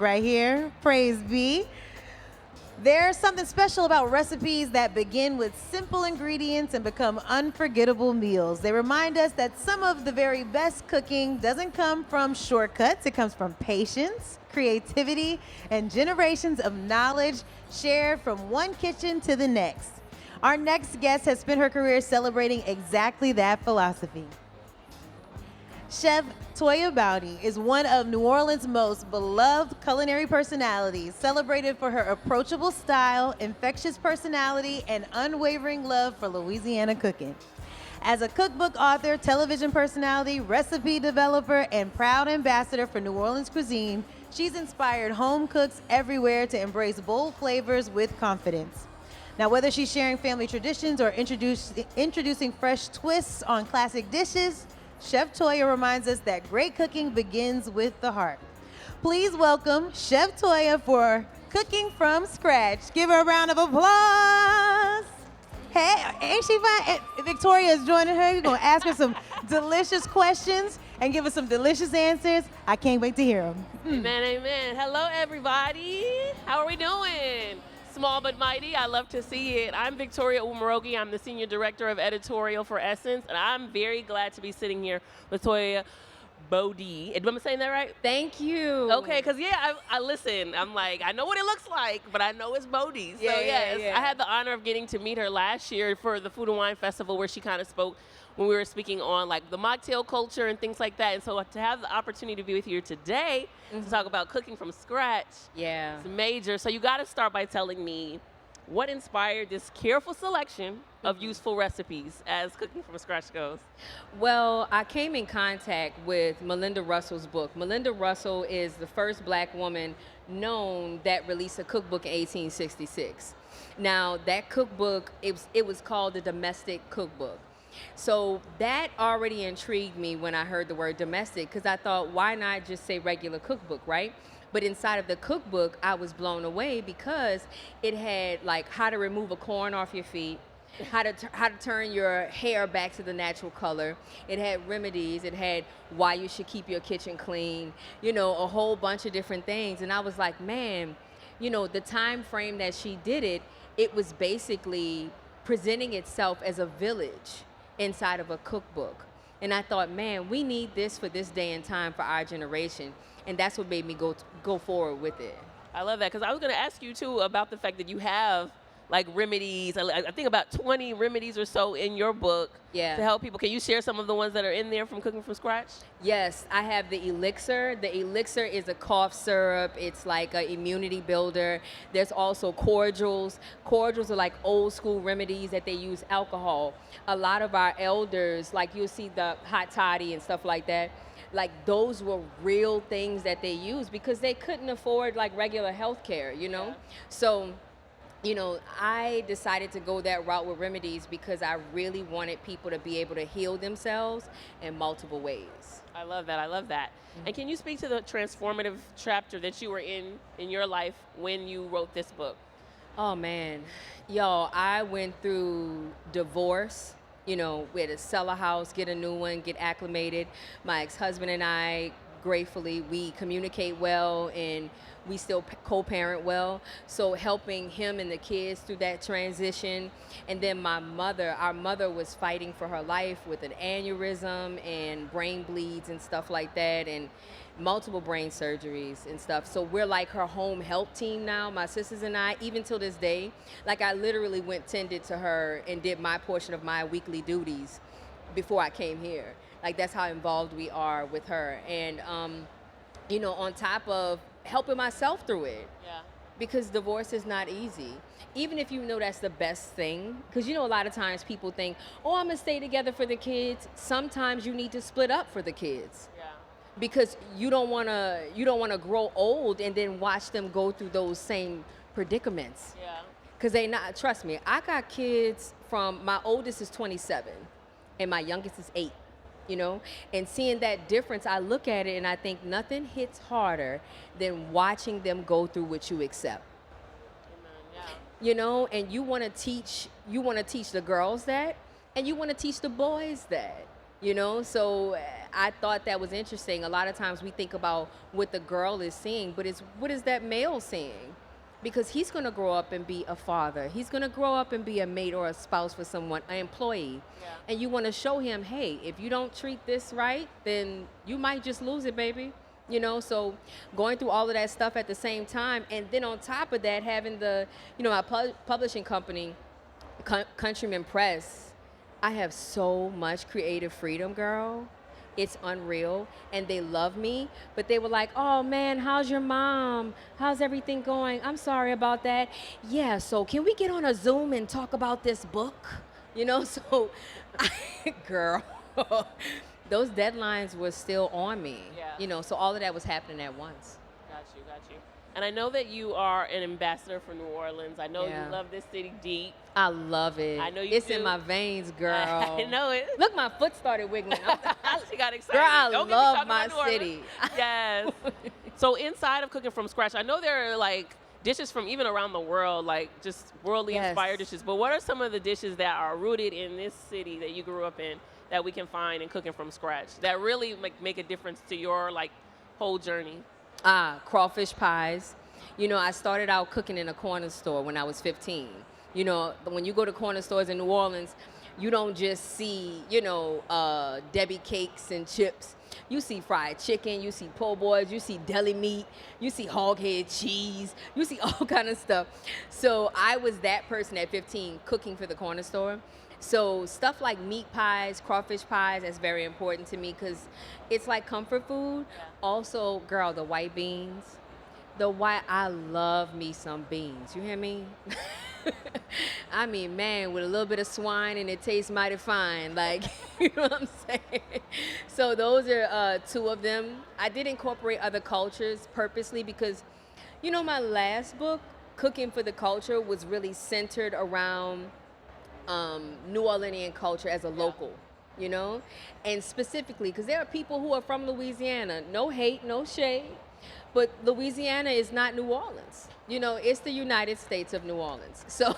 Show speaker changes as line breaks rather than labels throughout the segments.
Right here. Praise be. There's something special about recipes that begin with simple ingredients and become unforgettable meals. They remind us that some of the very best cooking doesn't come from shortcuts, it comes from patience, creativity, and generations of knowledge shared from one kitchen to the next. Our next guest has spent her career celebrating exactly that philosophy. Chef Toya Boudy is one of New Orleans' most beloved culinary personalities, celebrated for her approachable style, infectious personality, and unwavering love for Louisiana cooking. As a cookbook author, television personality, recipe developer, and proud ambassador for New Orleans cuisine, she's inspired home cooks everywhere to embrace bold flavors with confidence. Now, whether she's sharing family traditions or introducing fresh twists on classic dishes, Chef Toya reminds us that great cooking begins with the heart. Please welcome Chef Toya for Cooking from Scratch. Give her a round of applause. Hey, ain't she fine? Victoria is joining her. We're going to ask her some delicious questions and give us some delicious answers. I can't wait to hear them.
Amen, amen. Hello, everybody. How are we doing? Small but mighty. I love to see it. I'm Victoria Umarogi. I'm the Senior Director of Editorial for Essence, and I'm very glad to be sitting here with Toya Boudy. Am I saying that right?
Thank you.
Okay, because I listen. I'm like, I know what it looks like, but I know it's Boudy. So yes, I had the honor of getting to meet her last year for the Food and Wine Festival, where she kind of spoke when we were speaking on like the mocktail culture and things like that. And so to have the opportunity to be with you here today to talk about cooking from scratch, it's major. So you got to start by telling me what inspired this careful selection of useful recipes as cooking from scratch goes.
Well, I came in contact with Melinda Russell's book. Melinda Russell is the first Black woman known that released a cookbook in 1866. Now, that cookbook, it was called the Domestic Cookbook. So that already intrigued me when I heard the word domestic, because I thought, why not just say regular cookbook, right? But inside of the cookbook, I was blown away because it had like how to remove a corn off your feet, how to turn your hair back to the natural color. It had remedies. It had why you should keep your kitchen clean, a whole bunch of different things. And I was like, man, the time frame that she did it, it was basically presenting itself as a village inside of a cookbook. And I thought, man, we need this for this day and time for our generation. And that's what made me go forward with it.
I love that, because I was going to ask you too about the fact that you have like remedies. I think about 20 remedies or so in your book to help people. Can you share some of the ones that are in there from cooking from scratch?
Yes, I have the elixir. The elixir is a cough syrup. It's like an immunity builder. There's also cordials. Cordials are like old school remedies that they use alcohol. A lot of our elders, like you'll see the hot toddy and stuff like that, like those were real things that they used because they couldn't afford like regular health care, So I decided to go that route with remedies because I really wanted people to be able to heal themselves in multiple ways.
I love that. I love that. And can you speak to the transformative chapter that you were in your life when you wrote this book?
Oh, man. Y'all, I went through divorce. We had to sell a house, get a new one, get acclimated. My ex-husband and I, gratefully, we communicate well and we still co-parent well. So helping him and the kids through that transition. And then our mother was fighting for her life with an aneurysm and brain bleeds and stuff like that, and multiple brain surgeries and stuff. So we're like her home help team now, my sisters and I, even till this day. Like I literally tended to her and did my portion of my weekly duties before I came here. Like that's how involved we are with her. And, on top of helping myself through it.
Yeah.
Because divorce is not easy. Even if you know that's the best thing. Because a lot of times people think, oh, I'm going to stay together for the kids. Sometimes you need to split up for the kids.
Yeah.
Because you don't want to grow old and then watch them go through those same predicaments.
Yeah.
Because trust me, I got kids from, my oldest is 27 and my youngest is 8. And seeing that difference, I look at it and I think nothing hits harder than watching them go through what you accept.
Amen.
And you want to teach the girls that, and you want to teach the boys that. So I thought that was interesting. A lot of times we think about what the girl is seeing, but it's what is that male seeing? Because he's going to grow up and be a father. He's going to grow up and be a mate or a spouse for someone, an employee.
Yeah.
And you want to show him, hey, if you don't treat this right, then you might just lose it, baby. You know, so going through all of that stuff at the same time, and then on top of that, having the, you know, my publishing company, Countryman Press, I have so much creative freedom, girl. It's unreal, and they love me, but they were like, oh man, how's your mom? How's everything going? I'm sorry about that. Yeah, so can we get on a Zoom and talk about this book? You know, so, girl, those deadlines were still on me.
Yeah.
You know, so all of that was happening at once.
Got you. And I know that you are an ambassador for New Orleans. I know you love this city deep.
I love it.
I know you
It's
do.
in my veins, girl.
I know it.
Look, my foot started wiggling.
She got excited.
Girl, I
Don't get me
love
talking
my
about New Orleans.
city.
Yes. So inside of cooking from scratch, I know there are like dishes from even around the world, like just worldly inspired dishes. But what are some of the dishes that are rooted in this city that you grew up in that we can find in cooking from scratch that really make a difference to your like whole journey?
Crawfish pies. You know, I started out cooking in a corner store when I was 15. You know, when you go to corner stores in New Orleans, you don't just see, you know, Debbie cakes and chips. You see fried chicken, you see po' boys, you see deli meat, you see hog head cheese, you see all kind of stuff. So I was that person at 15 cooking for the corner store. So stuff like meat pies, crawfish pies, that's very important to me because it's like comfort food.
Yeah.
Also, girl, the white beans. I love me some beans. You hear me? I mean, man, with a little bit of swine and it tastes mighty fine. Like, you know what I'm saying? So those are two of them. I did incorporate other cultures purposely because, you know, my last book, Cooking for the Culture, was really centered around New Orleanian culture as a local, you know? And specifically, because there are people who are from Louisiana. No hate, no shade. But Louisiana is not New Orleans. You know, it's the United States of New Orleans. So,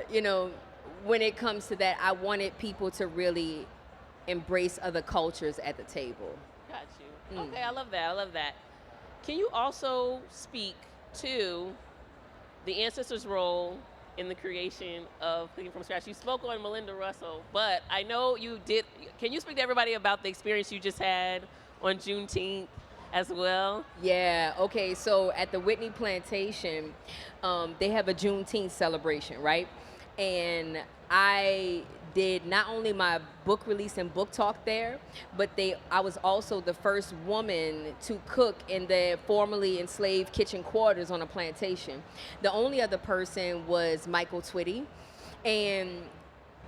you know, when it comes to that, I wanted people to really embrace other cultures at the table.
Got you. Okay, I love that. Can you also speak to the ancestors' role in the creation of cooking from scratch? You spoke on Melinda Russell, but I know you did. Can you speak to everybody about the experience you just had on Juneteenth as well?
Yeah, okay, so at the Whitney Plantation, they have a Juneteenth celebration, right? And I did not only my book release and book talk there, but I was also the first woman to cook in the formerly enslaved kitchen quarters on a plantation. The only other person was Michael Twitty. And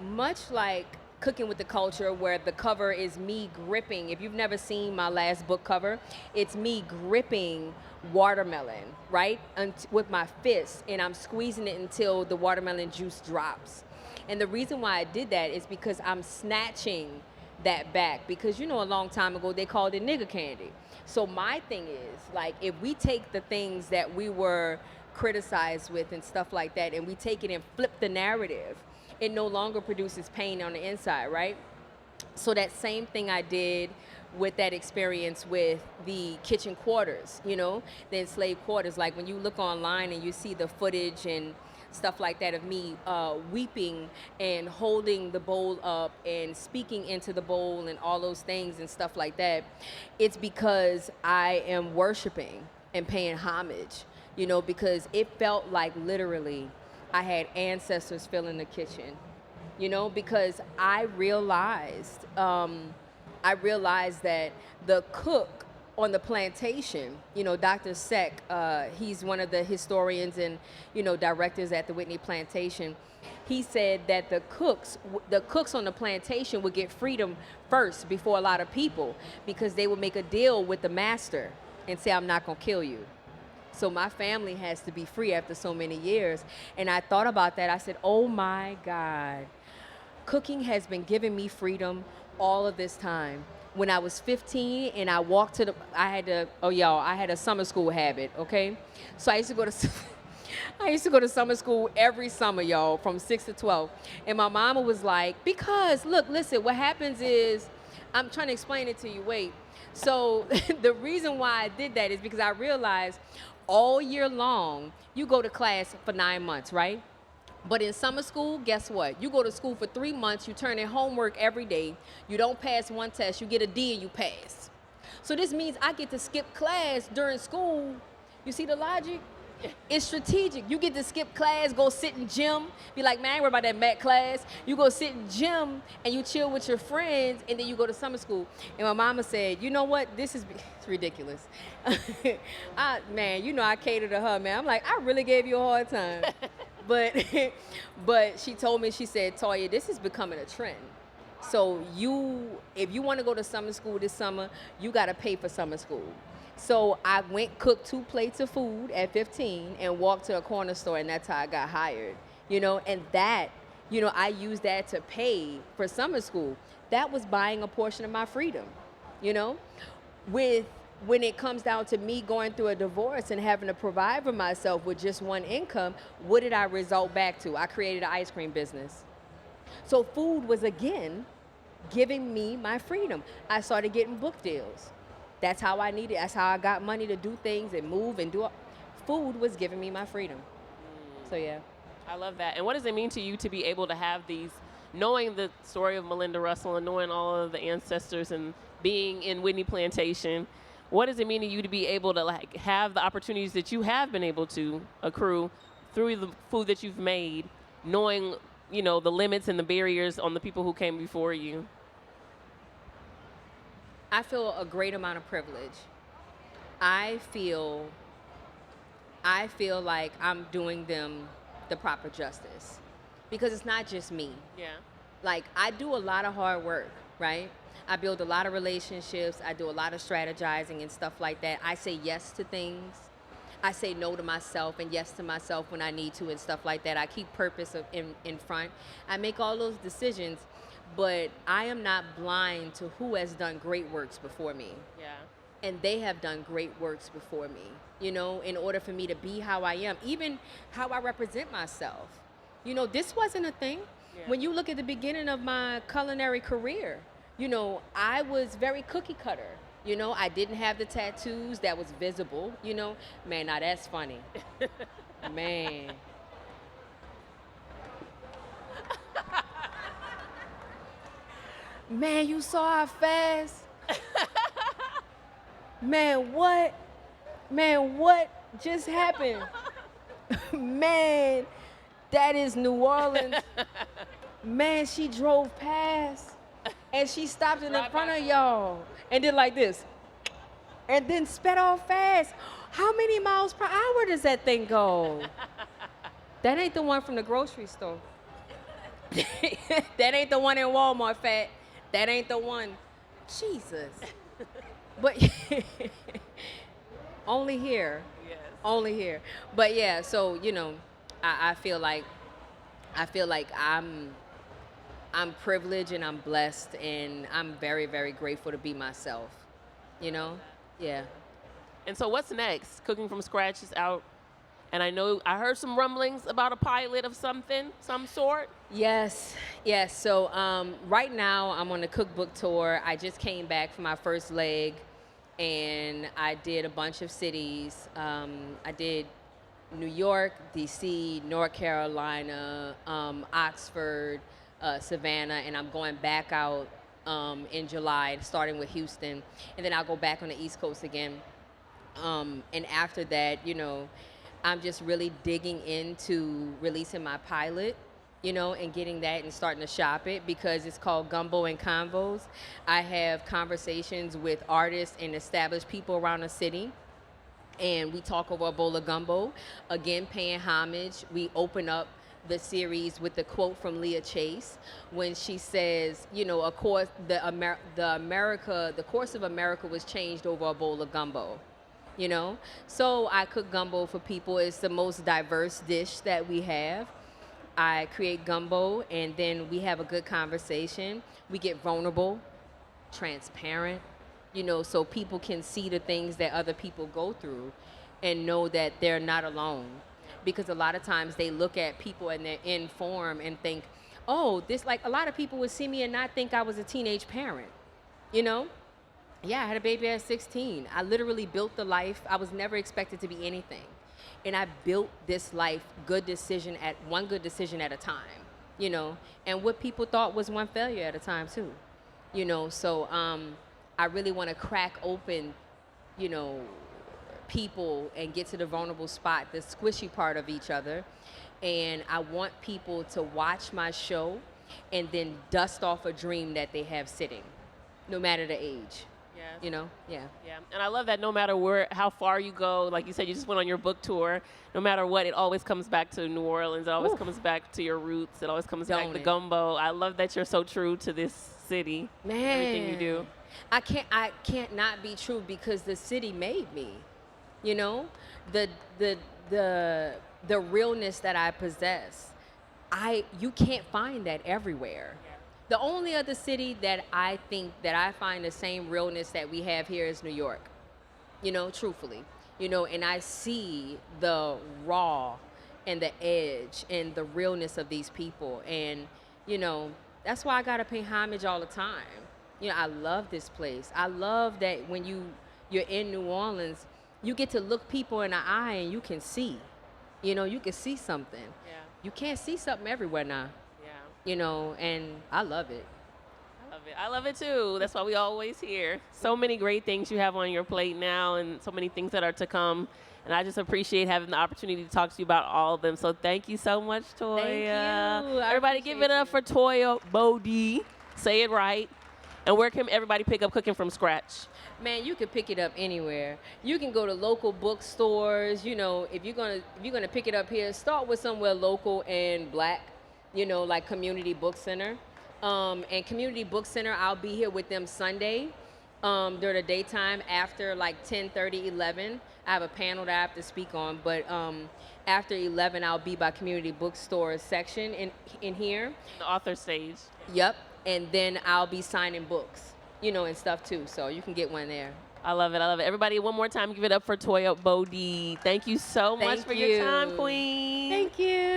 much like Cooking with the Culture, where the cover is me gripping, if you've never seen my last book cover, it's me gripping watermelon, right, with my fist, and I'm squeezing it until the watermelon juice drops. And the reason why I did that is because I'm snatching that back, because, you know, a long time ago they called it nigger candy. So my thing is, like, if we take the things that we were criticized with and stuff like that, and we take it and flip the narrative, it no longer produces pain on the inside, right? So that same thing I did with that experience with the kitchen quarters, you know, the enslaved quarters. Like when you look online and you see the footage and stuff like that of me weeping and holding the bowl up and speaking into the bowl and all those things and stuff like that, it's because I am worshiping and paying homage, you know, because it felt like literally I had ancestors filling the kitchen, you know, because I realized that the cook on the plantation, you know, Dr. Seck, he's one of the historians and, you know, directors at the Whitney Plantation. He said that the cooks on the plantation would get freedom first before a lot of people, because they would make a deal with the master and say, I'm not gonna kill you. So my family has to be free after so many years. And I thought about that. I said, oh my God, cooking has been giving me freedom all of this time. When I was 15 and I walked to I had a summer school habit, okay? So I used to go to I used to go to summer school every summer, y'all, from 6 to 12. And my mama was like, because, look, listen, what happens is, I'm trying to explain it to you, wait. So the reason why I did that is because I realized all year long, you go to class for 9 months, right? But in summer school, guess what? You go to school for 3 months, you turn in homework every day, you don't pass one test, you get a D and you pass. So this means I get to skip class during school. You see the logic? It's strategic. You get to skip class, go sit in gym, be like, man, I ain't worried about that math class. You go sit in gym and you chill with your friends, and then you go to summer school. And my mama said, you know what? This is it's ridiculous. Man, you know I cater to her, man. I'm like, I really gave you a hard time. But she told me, she said, Toya, this is becoming a trend. So if you want to go to summer school this summer, you got to pay for summer school. So I went, cooked 2 plates of food at 15 and walked to a corner store, and that's how I got hired, and that, I used that to pay for summer school. That was buying a portion of my freedom, when it comes down to me going through a divorce and having to provide for myself with just one income, what did I result back to? I created an ice cream business. So food was, again, giving me my freedom. I started getting book deals. That's how that's how I got money to do things and move and do. Food was giving me my freedom. So, yeah.
I love that. And what does it mean to you to be able to have these, knowing the story of Melinda Russell and knowing all of the ancestors and being in Whitney Plantation, what does it mean to you to be able to have the opportunities that you have been able to accrue through the food that you've made, knowing, the limits and the barriers on the people who came before you?
I feel a great amount of privilege. I feel like I'm doing them the proper justice, because it's not just me.
Yeah.
Like, I do a lot of hard work, right? I build a lot of relationships. I do a lot of strategizing and stuff like that. I say yes to things. I say no to myself and yes to myself when I need to and stuff like that. I keep purpose in front. I make all those decisions, but I am not blind to who has done great works before me.
Yeah.
And they have done great works before me, in order for me to be how I am, even how I represent myself. This wasn't a thing. Yeah. When you look at the beginning of my culinary career, I was very cookie cutter. I didn't have the tattoos that was visible, Man, now that's funny. Man. Man, you saw how fast? Man, what just happened? Man, that is New Orleans. Man, she drove past and she stopped in front of y'all and did like this and then sped off fast. How many miles per hour does that thing go? That ain't the one from the grocery store. That ain't the one in Walmart, fat. That ain't the one. Jesus. But only here. Yes. Only here. But yeah, so I feel like I'm privileged and I'm blessed, and I'm very, very grateful to be myself. Yeah.
And so what's next? Cooking from Scratch is out. And I heard some rumblings about a pilot of some sort.
Yes. So right now I'm on a cookbook tour. I just came back from my first leg, and I did a bunch of cities. I did New York, D.C., North Carolina, Oxford, Savannah, and I'm going back out in July, starting with Houston, and then I'll go back on the East Coast again. And after that, I'm just really digging into releasing my pilot, and getting that and starting to shop it, because it's called Gumbo and Convos. I have conversations with artists and established people around the city, and we talk over a bowl of gumbo, again, paying homage. We open up the series with the quote from Leah Chase when she says, of course, the course of America was changed over a bowl of gumbo. So I cook gumbo for people. It's the most diverse dish that we have. I create gumbo, and then we have a good conversation. We get vulnerable, transparent, so people can see the things that other people go through and know that they're not alone. because a lot of times they look at people in their in form and think, oh, this, like, a lot of people would see me and not think I was a teenage parent, you know? Yeah, I had a baby at 16. I literally built the life. I was never expected to be anything. And I built this life, one good decision at a time, you know? And what people thought was one failure at a time too, you know? So I really want to crack open, you know, people and get to the vulnerable spot, the squishy part of each other. And I want people to watch my show and then dust off a dream that they have sitting, no matter the age.
Yes.
You know? Yeah.
Yeah. And I love that no matter how far you go, like you said, you just went on your book tour, no matter what, it always comes back to New Orleans. It always comes back to your roots. It always comes back to gumbo. I love that you're so true to this city.
Man.
Everything you do.
I can't not be true because the city made me. You know? The realness that I possess. You can't find that everywhere. Yeah. The only other city that I think that I find the same realness that we have here is New York. You know, truthfully. You know, and I see the raw and the edge and the realness of these people. And, you know, that's why I gotta pay homage all the time. You know, I love this place. I love that when you're in New Orleans, you get to look people in the eye and you can see. You know, you can see something.
Yeah.
You can't see something everywhere now.
Yeah.
You know, and I love it.
I love it too. That's why we always hear. So many great things you have on your plate now and so many things that are to come. And I just appreciate having the opportunity to talk to you about all of them. So thank you so much, Toya.
Thank you.
Everybody give it up for Toya Boudy. Say it right. And where can everybody pick up Cooking from Scratch?
Man, you can pick it up anywhere. You can go to local bookstores. You know, if you're gonna pick it up here, start with somewhere local and black. You know, like Community Book Center. And Community Book Center, I'll be here with them Sunday during the daytime after like 10:30, 11. I have a panel that I have to speak on, but after 11, I'll be by Community Bookstore section in here.
The author stage.
Yep. And then I'll be signing books, you know, and stuff too. So you can get one there.
I love it. I love it. Everybody, one more time, give it up for Toya Boudy. Thank you so much for your time, Queen.
Thank you.